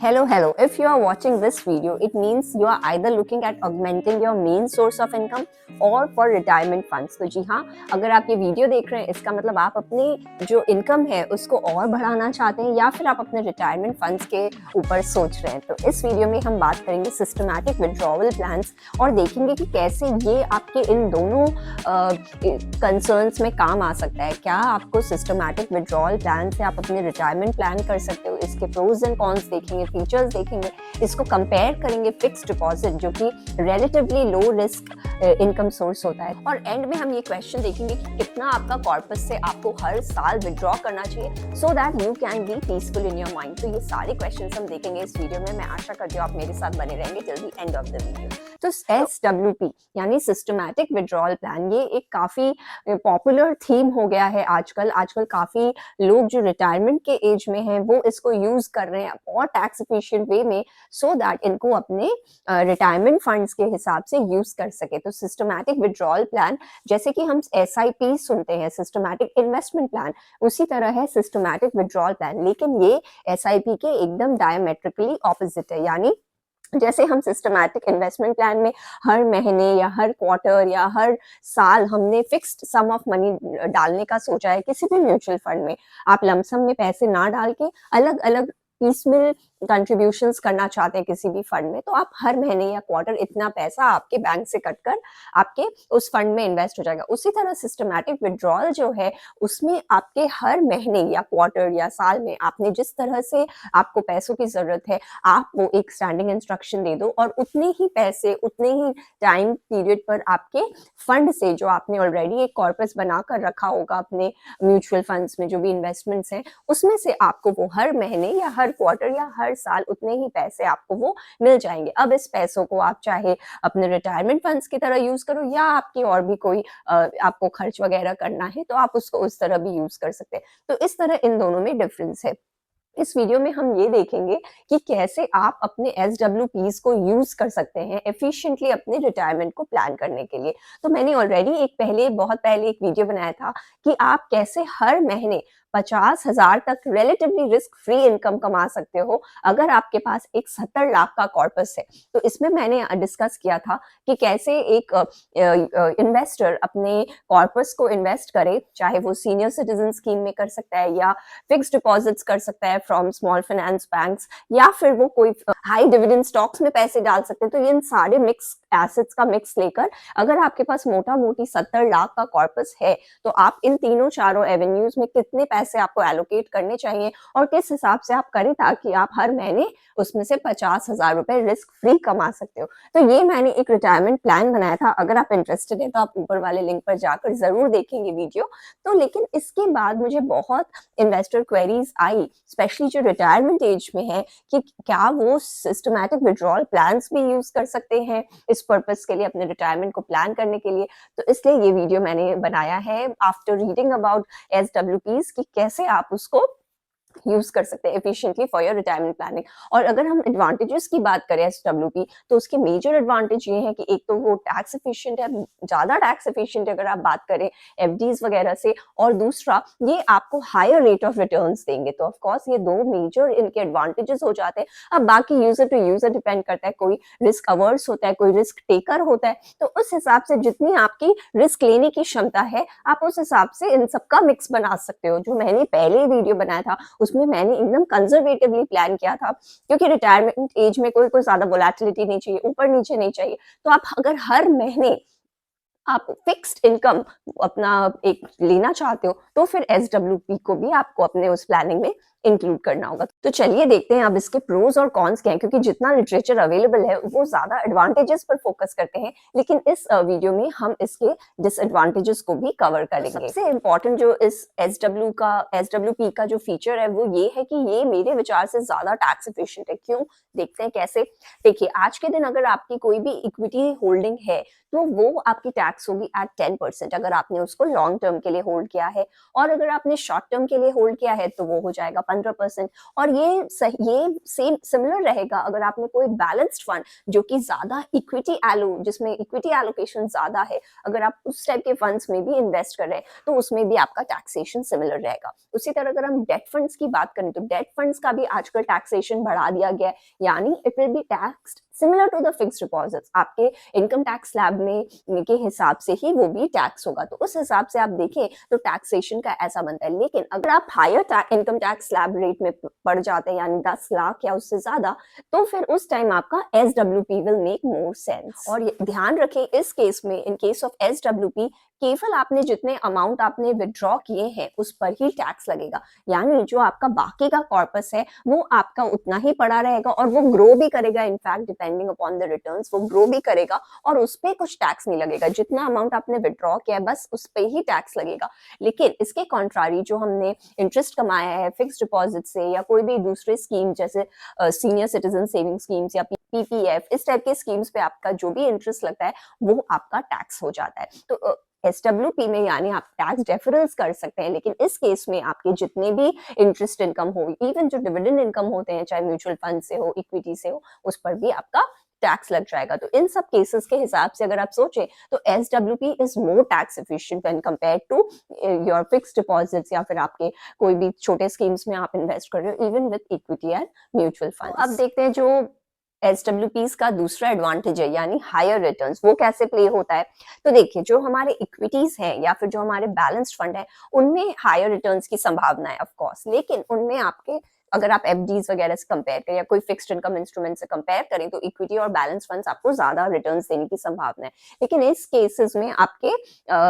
Hello. If you are watching this video, it means you are either looking at augmenting your main source of income or for retirement funds. तो जी हाँ, अगर आप ये video देख रहे हैं इसका मतलब आप अपनी जो इनकम है उसको और बढ़ाना चाहते हैं या फिर आप अपने रिटायरमेंट फंड्स के ऊपर सोच रहे हैं। तो इस वीडियो में हम बात करेंगे सिस्टमैटिक विड्रॉवल प्लान्स और देखेंगे कि कैसे ये आपके इन दोनों कंसर्न्स में काम आ सकता है। क्या आपको सिस्टमैटिक विड्रॉवल प्लान से आप अपने रिटायरमेंट प्लान कर सकते हो, इसके प्रोज एंड कॉन्स देखेंगे, फीचर्स देखेंगे, इसको कंपेयर करेंगे फिक्स्ड डिपॉजिट जो कि relatively low risk income source होता है, और एंड में हम ये क्वेश्चन देखेंगे कि कितना आपका कॉर्पस से आपको हर साल विड्रॉ करना चाहिए so that you can be peaceful in your mind. तो ये सारे क्वेश्चंस हम देखेंगे इस वीडियो में। मैं आशा करती हूँ आप मेरे साथ बने रहेंगे till the end of the video. तो SWP यानी सिस्टमैटिक विड्रॉल प्लान, ये एक काफी पॉपुलर थीम हो गया है आजकल काफी लोग जो रिटायरमेंट के एज में हैं वो इसको यूज कर रहे हैं और टैक्स एफिशिएंट वे में, सो दैट इनको अपने रिटायरमेंट फंड्स के हिसाब से यूज कर सके। तो सिस्टमैटिक विड्रॉल प्लान, जैसे कि हम SIP सुनते हैं, सिस्टमैटिक इन्वेस्टमेंट प्लान, उसी तरह है सिस्टमैटिक विड्रॉल प्लान, लेकिन ये SIP के एकदम डायमेट्रिकली ऑपोजिट है। यानी जैसे हम सिस्टमैटिक इन्वेस्टमेंट प्लान में हर महीने या हर क्वार्टर या हर साल हमने फिक्स्ड सम ऑफ मनी डालने का सोचा है किसी भी म्यूचुअल फंड में, आप लमसम में पैसे ना डाल के अलग अलग पीसमिल कंट्रीब्यूशंस करना चाहते हैं किसी भी फंड में, तो आप हर महीने या क्वार्टर इतना पैसा आपके बैंक से कटकर आपके उस फंड में इन्वेस्ट हो जाएगा। उसी तरह सिस्टमैटिक विड्रॉल जो है उसमें आपके हर महीने या क्वार्टर या साल में आपने जिस तरह से आपको पैसों की जरूरत है, आप वो एक स्टैंडिंग इंस्ट्रक्शन दे दो और उतने ही पैसे उतने ही टाइम पीरियड पर आपके फंड से, जो आपने ऑलरेडी एक कॉर्पस बनाकर रखा होगा अपने म्यूचुअल फंड्स में जो भी इन्वेस्टमेंट्स हैं, उसमें से आपको वो हर महीने या हर क्वार्टर या हर साल उतने ही पैसे आपको वो मिल जाएंगे। अब इस पैसों को आप चाहे अपने रिटायरमेंट फंड्स की तरह यूज करो या आपकी और भी कोई आपको खर्च वगैरह करना है तो आप उसको उस तरह भी यूज कर सकते हैं। तो इस तरह इन दोनों में डिफरेंस है। इस वीडियो में हम ये देखेंगे कि कैसे आप अपने SWPs को यूज कर सकते हैं एफिशिएंटली अपने रिटायरमेंट को प्लान करने के लिए। तो मैंने ऑलरेडी बहुत पहले एक वीडियो बनाया था कि आप कैसे हर महीने 50,000 तक रिलेटिवली रिस्क फ्री इनकम कमा सकते हो अगर आपके पास एक 70 लाख का कॉर्पस है। तो इसमें मैंने डिस्कस किया था कि कैसे एक इन्वेस्टर अपने कॉर्पस को इन्वेस्ट करे, चाहे वो सीनियर सिटीजन स्कीम में कर सकता है या फिक्स्ड डिपॉजिट्स कर सकता है फ्रॉम स्मॉल फाइनेंस बैंक्स, या फिर वो कोई हाई डिविडेंड स्टॉक्स में पैसे डाल सकते हैं। तो इन सारे मिक्स एसेट्स का मिक्स लेकर अगर आपके पास मोटा मोटी 70 लाख का कॉर्पस है तो आप इन तीनों चारों एवेन्यूज में कितने पैसे आपको एलोकेट करने चाहिए और किस हिसाब से आप करें ताकि आप हर महीने उसमें से 50,000 रुपए रिस्क फ्री कमा सकते हो। तो ये मैंने एक रिटायरमेंट प्लान बनाया था। अगर आप इंटरेस्टेड है तो आप ऊपर वाले लिंक पर जाकर जरूर देखेंगे वीडियो। तो लेकिन इसके बाद मुझे बहुत इन्वेस्टर क्वेरीज आई, स्पेशली जो रिटायरमेंट एज में है, कि क्या वो सिस्टमैटिक विड्रॉल प्लान्स भी यूज कर सकते हैं इस पर्पस के लिए, अपने रिटायरमेंट को प्लान करने के लिए। तो इसलिए ये वीडियो मैंने बनाया है आफ्टर रीडिंग अबाउट SWPs कि कैसे आप उसको यूज कर सकते हैं efficiently for your retirement planning. और अगर हम एडवांटेजेस की बात करें SWP, तो उसके मेजर एडवांटेज ये है कि एक तो वो टैक्स एफिशिएंट है, ज्यादा टैक्स एफिशिएंट अगर आप बात करें FDs वगैरह से, और दूसरा ये आपको हायर रेट ऑफ रिटर्न्स देंगे। तो ऑफ कोर्स ये दो मेजर इनके एडवांटेजेस हो जाते हैं। अब बाकी यूजर टू यूजर डिपेंड करता है, कोई रिस्क अवर्स होता है, कोई रिस्क टेकर होता है, तो उस हिसाब से जितनी आपकी रिस्क लेने की क्षमता है आप उस हिसाब से इन सबका मिक्स बना सकते हो। जो मैंने पहले वीडियो बनाया था उसमें मैंने एकदम कंजर्वेटिवली प्लान किया था, क्योंकि रिटायरमेंट एज में कोई ज्यादा वोलेटिलिटी नहीं चाहिए, ऊपर नीचे नहीं चाहिए। तो आप अगर हर महीने आप फिक्स्ड इनकम अपना एक लेना चाहते हो तो फिर SWP को भी आपको अपने उस प्लानिंग में इंक्लूड करना होगा। तो चलिए देखते हैं अब इसके प्रोज और कॉन्स क्या हैं, क्योंकि जितना लिटरेचर अवेलेबल है वो ज्यादा एडवांटेजेस पर फोकस करते हैं, लेकिन इस वीडियो में हम इसके डिसएडवांटेजेस को भी कवर करेंगे। सबसे इंपॉर्टेंट जो इस SWP का जो फीचर है वो ये है कि ये मेरे विचार से ज्यादा टैक्स एफिशिएंट है। क्यों, देखते हैं कैसे। देखिए, आज के दिन अगर आपकी कोई भी इक्विटी होल्डिंग है तो वो आपकी टैक्स होगी एट 10% अगर आपने उसको लॉन्ग टर्म के लिए होल्ड किया है, और अगर आपने शॉर्ट टर्म के लिए होल्ड किया है तो वो हो जाएगा 15%। और ये सेम सिमिलर रहेगा अगर आपने कोई बैलेंस्ड फंड जो कि ज्यादा जिसमें इक्विटी एलोकेशन ज्यादा है, अगर आप उस टाइप के फंड्स में भी इन्वेस्ट कर रहे हैं तो उसमें भी आपका टैक्सेशन सिमिलर रहेगा। उसी तरह अगर हम डेट फंड्स की बात करें तो डेट फंड्स का भी आजकल टैक्सेशन बढ़ा दिया गया है, यानी it will be taxed similar to the fixed deposits. आपके इनकम टैक्स स्लैब में के हिसाब से ही वो भी टैक्स होगा, तो उस हिसाब से आप देखें तो टैक्सेशन का ऐसा बनता है। लेकिन अगर आप higher income tax slab rate में पड़ जाते हैं यानी 10 लाख या उससे ज्यादा, तो फिर उस टाइम आपका SWP will make more sense. और ध्यान रखें इस केस में, इन केस ऑफ SWP, केवल आपने जितने अमाउंट आपने विड्रॉ किए हैं उस पर ही टैक्स लगेगा, यानी जो आपका बाकी का कॉर्पस है वो आपका उतना ही पड़ा रहेगा और वो ग्रो भी करेगा। In fact depending upon the returns वो ग्रो भी करेगा और उस पर कुछ टैक्स नहीं लगेगा। जितना अमाउंट आपने विड्रॉ किया है बस उस पर ही टैक्स लगेगा। लेकिन इसके कॉन्ट्रारी जो हमने इंटरेस्ट कमाया है फिक्स्ड डिपॉजिट से या कोई भी दूसरे स्कीम जैसे सीनियर सिटीजन सेविंग स्कीम्स या PPF, इस टाइप के स्कीम्स पे आपका जो भी इंटरेस्ट लगता है वो आपका टैक्स हो जाता है। तो SWP में यानी आप टैक्स डेफरल्स कर सकते हैं, लेकिन इस केस में आपके जितने भी इंटरेस्ट इनकम हो, इवन जो डिविडेंड इनकम होते हैं चाहे म्यूचुअल फंड से हो, इक्विटी से हो, उस पर भी आपका टैक्स लग जाएगा। तो इन सब केसेस के हिसाब से अगर आप सोचें तो SWP is more tax efficient when compare to your fixed deposits या फिर आपके कोई भी छोटे स्कीम्स में आप इन्वेस्ट कर रहे हो even with equity and mutual fund. अब देखते हैं जो SWPs का दूसरा एडवांटेज है यानी हायर रिटर्न्स, वो कैसे प्ले होता है। तो देखिए जो हमारे इक्विटीज हैं या फिर जो हमारे बैलेंस्ड फंड है उनमें हायर रिटर्न्स की संभावना है ऑफ कोर्स, लेकिन उनमें आपके अगर आप FDs वगैरह से कंपेयर करें या कोई फिक्स्ड इनकम इंस्ट्रूमेंट से कंपेयर करें तो इक्विटी और बैलेंस फंड्स आपको ज्यादा रिटर्न्स देने की संभावना है। लेकिन इस केसेस में आपके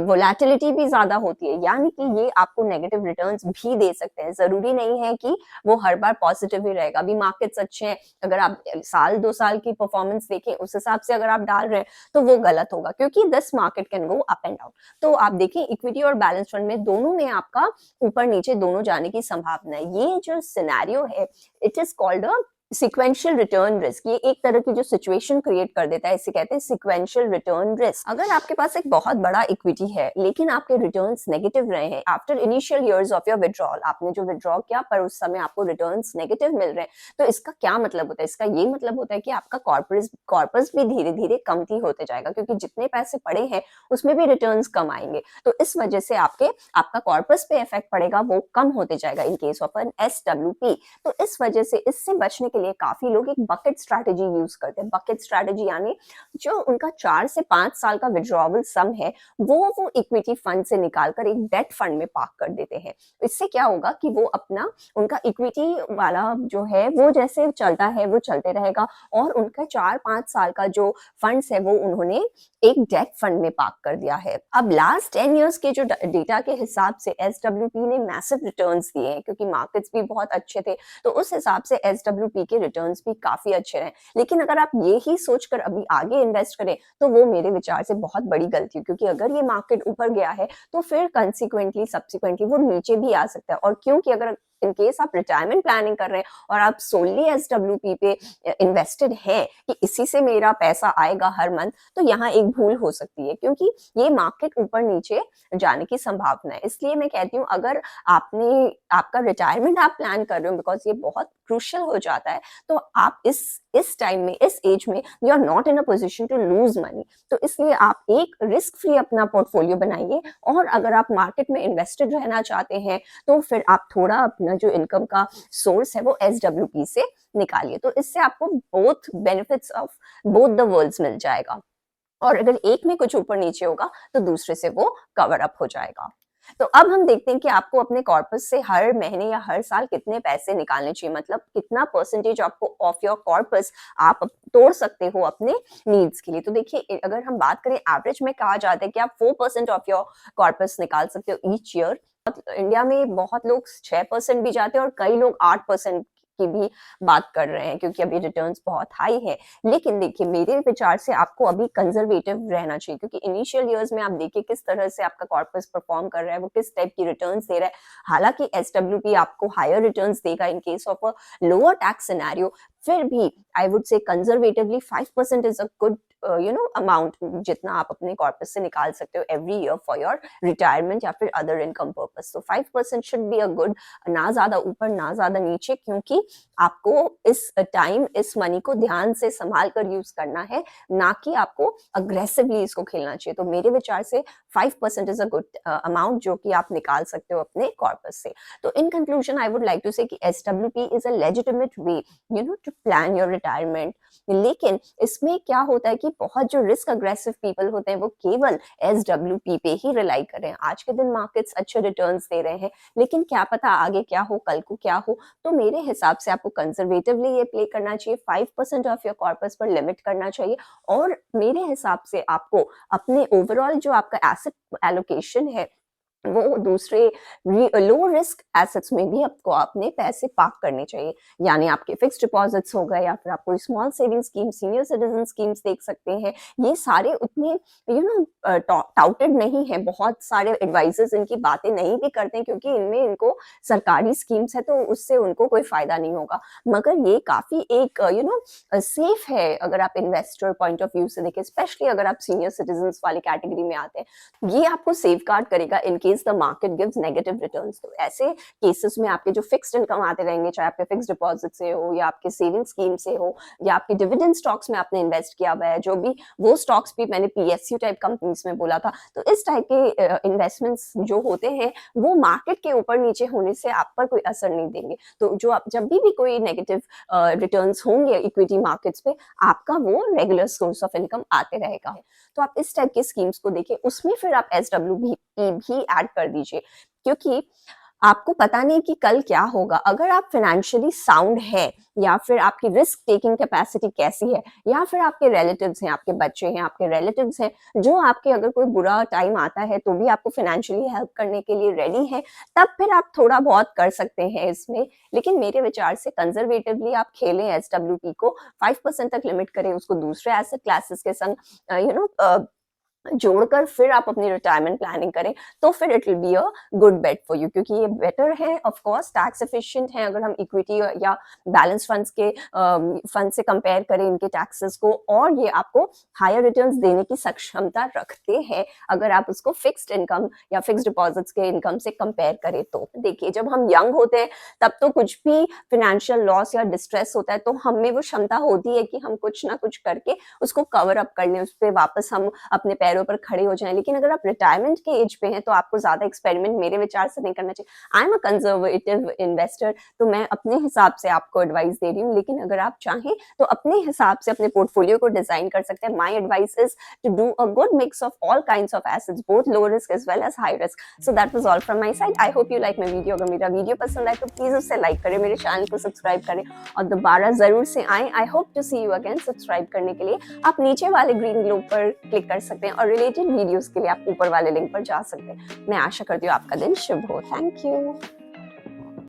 वोलेटिलिटी भी ज्यादा होती है, यानी कि ये आपको नेगेटिव रिटर्न्स भी दे सकते हैं। जरूरी नहीं है कि वो हर बार पॉजिटिव ही रहेगा। अभी मार्केट्स अच्छे हैं, अगर आप साल 2 साल की परफॉर्मेंस देखें उस हिसाब से अगर आप डाल रहे हैं तो वो गलत होगा, क्योंकि this market can go up and down. तो आप देखें इक्विटी और बैलेंस फंड में दोनों में आपका ऊपर नीचे दोनों जाने की संभावना है। ये जो सिनेरियो है it is called a sequential return risk. ये एक तरह की जो सिचुएशन क्रिएट कर देता है इसे कहते हैं सिक्वेंशियल रिटर्न रिस्क। अगर आपके पास एक बहुत बड़ा इक्विटी है लेकिन आपके रिटर्न्स नेगेटिव रहे हैं after initial years of your withdrawal, आपने जो विड्रॉ किया पर उस समय आपको रिटर्न्स नेगेटिव मिल रहे हैं, तो इसका क्या मतलब होता है? इसका ये मतलब होता है कि आपका कॉर्पस भी धीरे धीरे कमती होते जाएगा, क्योंकि जितने पैसे पड़े हैं उसमें भी रिटर्न्स कम आएंगे। तो इस वजह से आपका कॉर्पस पे इफेक्ट पड़ेगा, वो कम होते जाएगा in case of an SWP। तो इस वजह से इससे बचने के लिए काफी लोग एक बकेट स्ट्रैटेजी यूज करते हैं। बकेट स्ट्रैटेजी यानी जो उनका 4 से 5 साल का विड्रॉवल सम है वो इक्विटी फंड से निकालकर एक डेट फंड में पार्क कर देते हैं। इससे क्या होगा कि वो अपना उनका इक्विटी वाला जो है वो जैसे चलता है वो चलते रहेगा, और उनका 4-5 साल का जो फंड्स है वो उन्होंने एक डेट फंड में पार्क कर दिया है। अब लास्ट 10 इयर्स के जो डेटा के हिसाब से SWP ने मैसिव रिटर्न्स दिए हैं, क्योंकि मार्केट्स भी बहुत अच्छे थे, तो उस हिसाब से SWP के रिटर्न्स भी काफी अच्छे रहे। लेकिन अगर आप ये ही सोचकर अभी आगे इन्वेस्ट करें तो वो मेरे विचार से बहुत बड़ी गलती है, क्योंकि अगर ये मार्केट ऊपर गया है तो फिर सब्सिक्वेंटली वो नीचे भी आ सकता है। और क्योंकि अगर इन केस आप रिटायरमेंट प्लानिंग कर रहे हैं और आप सोनली SWP पे इन्वेस्टेड हैं कि इसी से मेरा पैसा आएगा हर मंथ, तो यहाँ एक भूल हो सकती है, क्योंकि ये मार्केट ऊपर नीचे जाने की संभावना है। इसलिए मैं कहती हूँ अगर आपका रिटायरमेंट आप प्लान कर रहे हो, बिकॉज ये बहुत क्रूशियल हो जाता है, तो आप इस टाइम में, इस एज में you are not in a position to lose money. तो इसलिए आप एक रिस्क फ्री अपना पोर्टफोलियो बनाइए, और अगर आप मार्केट में इन्वेस्टेड रहना चाहते हैं तो फिर आप थोड़ा अपना जो इनकम का सोर्स है वो SWP से निकालिए। तो इससे आपको both benefits of both the worlds मिल जाएगा, और अगर एक में कुछ ऊपर नीचे होगा तो दूसरे से वो कवर अप हो जाएगा। तो अब हम देखते हैं कि आपको अपने कॉर्पस से हर महीने या हर साल कितने पैसे निकालने चाहिए, मतलब कितना परसेंटेज आपको ऑफ योर कॉर्पस आप तोड़ सकते हो अपने नीड्स के लिए। तो देखिए अगर हम बात करें एवरेज में कहा जाता है कि आप 4% ऑफ योर कॉर्पस निकाल सकते हो ईच ईयर। इंडिया में बहुत लोग 6% भी जाते हैं और कई लोग 8% की भी बात कर रहे हैं, क्योंकि अभी रिटर्न्स बहुत हाई है। लेकिन देखिए मेरे विचार से आपको अभी कंजर्वेटिव रहना चाहिए, क्योंकि इनिशियल इयर्स में आप देखिए किस तरह से आपका कॉर्पस परफॉर्म कर रहा है, वो किस टाइप की रिटर्न्स दे रहा है। हालांकि SWP आपको हायर रिटर्न्स देगा इन case of a lower tax scenario, फिर भी I would say conservatively 5% is a good amount जितना आप अपने कॉर्पस से निकाल सकते हो every year for your retirement या फिर अदर इनकम पर्पस। तो 5% शुड बी अ गुड, ना ज्यादा ऊपर ना ज्यादा नीचे, क्योंकि आपको इस टाइम इस मनी को ध्यान से संभाल कर यूज करना है, ना कि आपको अग्रेसिवली इसको खेलना चाहिए। तो मेरे विचार से 5% इज अ गुड अमाउंट जो कि आप निकाल सकते हो अपने कॉर्पस से। तो in conclusion I would like to say कि SWP is a legitimate way to plan your retirement. लेकिन इसमें क्या होता है कि बहुत जो रिस्क अग्रेसिव पीपल होते हैं वो केवल SWP पे ही रिलाई कर रहे हैं। आज के दिन मार्केट्स अच्छे रिटर्न्स दे रहे हैं, लेकिन क्या पता आगे क्या हो, कल को क्या हो। तो मेरे हिसाब से आपको कंजर्वेटिवली ये प्ले करना चाहिए, 5% ऑफ योर कॉर्पस पर लिमिट करना चाहिए। और मेरे हिसाब से आपको अपने ओवरऑल जो आपका एसेट एलोकेशन है वो दूसरे लो रिस्क एसेट्स में भी आपको अपने पैसे पार्क करने चाहिए। यानी आपके फिक्स डिपॉजिट्स हो गए, या फिर आप कोई small saving scheme, senior citizen schemes देख सकते हैं। ये सारे उतने टाउटेड नहीं है, बहुत सारे एडवाइजर्स इनकी बातें नहीं भी करते हैं, क्योंकि इनमें इनको सरकारी स्कीम्स है तो उससे उनको कोई फायदा नहीं होगा। मगर ये काफी एक सेफ है अगर आप इन्वेस्टर पॉइंट ऑफ व्यू से देखें, स्पेशली अगर आप सीनियर सिटीजन वाली कैटेगरी में आते हैं। ये आपको सेफ गार्ड करेगा in case the market gives negative returns. तो ऐसे केसेस में आपके जो फिक्स्ड इनकम आते रहेंगे, चाहे आपके फिक्स डिपॉजिट से हो या आपके सेविंग स्कीम से हो या आपके डिविडेंड स्टॉक्स में आपने इन्वेस्ट किया हुआ है, जो भी वो स्टॉक्स भी मैंने PSU टाइप कंपनीज में बोला था। तो इस टाइप के इन्वेस्टमेंट्स जो होते हैं वो मार्केट के ऊपर नीचे होने से आप पर कोई असर नहीं देंगे। तो जो आप जब भी कोई नेगेटिव रिटर्न्स होंगे इक्विटी मार्केट्स पे, आपका वो रेगुलर सोर्स ऑफ इनकम आते रहेगा। तो आप इस टाइप के स्कीम्स को देखिए, उसमें फिर आप SWP भी ऐड कर दीजिए, क्योंकि आपको पता नहीं कि कल क्या होगा। अगर आप फाइनेंशियली साउंड है, या फिर आपकी रिस्क टेकिंग कैपेसिटी कैसी है, या फिर आपके रिलेटिव्स हैं, आपके बच्चे हैं, आपके रिलेटिव्स हैं जो आपके अगर कोई बुरा टाइम आता है तो भी आपको फाइनेंशियली हेल्प करने के लिए रेडी हैं, तब फिर आप थोड़ा बहुत कर सकते हैं इसमें। लेकिन मेरे विचार से कंजर्वेटिवली आप खेलें, SWP को 5% तक लिमिट करें, उसको दूसरे एसेट क्लासेस के संग जोड़कर फिर आप अपनी रिटायरमेंट प्लानिंग करें, तो फिर it will be a good bet for you, क्योंकि ये बेटर है, ऑफ कोर्स टैक्स एफिशिएंट है अगर हम इक्विटी या बैलेंस फंड्स के फंड से कंपेयर करें इनके टैक्सेस को, और ये आपको हायर रिटर्न्स देने की सक्षमता रखते हैं अगर आप उसको फिक्स्ड इनकम या फिक्स्ड डिपॉजिट्स के इनकम से कंपेयर करें। तो देखिए, जब हम यंग होते हैं तब तो कुछ भी फिनेंशियल लॉस या डिस्ट्रेस होता है तो हमें वो क्षमता होती है कि हम कुछ ना कुछ करके उसको कवर अप कर लें, उस पर वापस हम अपने पैरों पर खड़े हो जाएं। लेकिन अगर आप रिटायरमेंट के एज पे हैं तो आपको ज्यादा एक्सपेरिमेंट मेरे विचार से नहीं करना चाहिए। I am a conservative investor, तो मैं अपने हिसाब से आपको एडवाइस दे रही हूँ, लेकिन अगर आप चाहें तो अपने हिसाब से अपने पोर्टफोलियो को डिजाइन कर सकते हैं। My advice is to do a good mix of all kinds of assets, both low risk as well as high risk. So that was all from my side. I hope you like my video. अगर मेरा video पसंद आए तो please उसे like करें, मेरे channel को subscribe करें और दोबारा जरूर से आए। I hope to see you again. Subscribe करने के लिए आप नीचे वाले ग्रीन ग्लोब पर क्लिक कर सकते हैं और रिलेटेड वीडियोस के लिए आप ऊपर वाले लिंक पर जा सकते हैं। मैं आशा करती हूँ आपका दिन शुभ हो। Thank you.